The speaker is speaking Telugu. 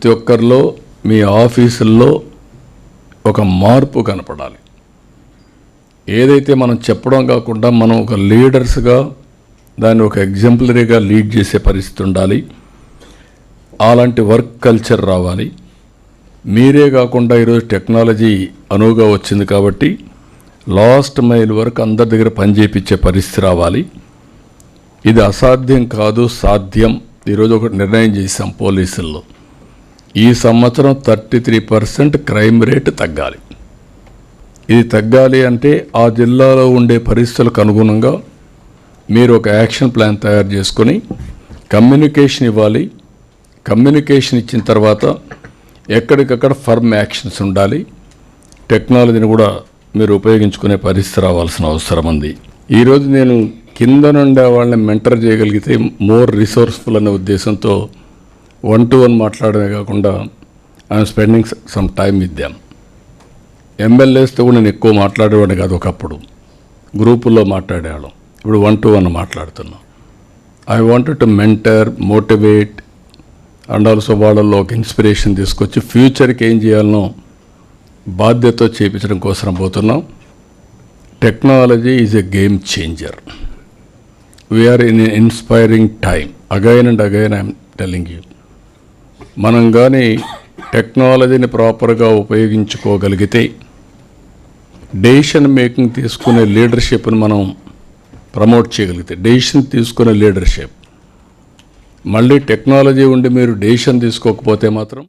ప్రతి ఒక్కరిలో మీ ఆఫీసుల్లో ఒక మార్పు కనపడాలి. ఏదైతే మనం చెప్పడం కాకుండా మనం ఒక లీడర్స్గా దాన్ని ఒక ఎగ్జాంపులరీగా లీడ్ చేసే పరిస్థితి ఉండాలి. అలాంటి వర్క్ కల్చర్ రావాలి. మీరే కాకుండా ఈరోజు టెక్నాలజీ అనువుగా వచ్చింది కాబట్టి లాస్ట్ మైల్ వరకు అందరి దగ్గర పనిచేయించే పరిస్థితి రావాలి. ఇది అసాధ్యం కాదు, సాధ్యం. ఈరోజు ఒక నిర్ణయం చేశాం పోలీసుల్లో. ఈ సంవత్సరం 33% క్రైమ్ రేటు తగ్గాలి. ఇది తగ్గాలి అంటే ఆ జిల్లాలో ఉండే పరిస్థితులకు అనుగుణంగా మీరు ఒక యాక్షన్ ప్లాన్ తయారు చేసుకొని కమ్యూనికేషన్ ఇవ్వాలి. కమ్యూనికేషన్ ఇచ్చిన తర్వాత ఎక్కడికక్కడ ఫర్మ్ యాక్షన్స్ ఉండాలి. టెక్నాలజీని కూడా మీరు ఉపయోగించుకునే పరిస్థితి రావాల్సిన అవసరం ఉంది. ఈరోజు నేను కింద నుండి వాళ్ళని మెంటర్ చేయగలిగితే మోర్ రిసోర్స్ఫుల్ అనే ఉద్దేశంతో 1-to-1 మాట్లాడమే కాకుండా I'm spending some time with them. ఎమ్మెల్యేస్తో కూడా నేను ఎక్కువ మాట్లాడేవాడిని కాదు. ఒకప్పుడు గ్రూపుల్లో మాట్లాడేవాళ్ళం, ఇప్పుడు 1-to-1 మాట్లాడుతున్నాం. I wanted to mentor, motivate and also వాళ్ళల్లో ఒక ఇన్స్పిరేషన్ తీసుకొచ్చి ఫ్యూచర్కి ఏం చేయాలనో బాధ్యతతో చేయించడం కోసం పోతున్నాం. Technology is a game changer. We're in inspiring time. Again and again I'm telling you. మనం కానీ టెక్నాలజీని ప్రాపర్గా ఉపయోగించుకోగలిగితే డెసిషన్ మేకింగ్ తీసుకునే లీడర్షిప్ని మనం ప్రమోట్ చేయగలిగితే, డెసిషన్ తీసుకునే లీడర్షిప్. మళ్ళీ టెక్నాలజీ ఉండి మీరు డెసిషన్ తీసుకోకపోతే మాత్రం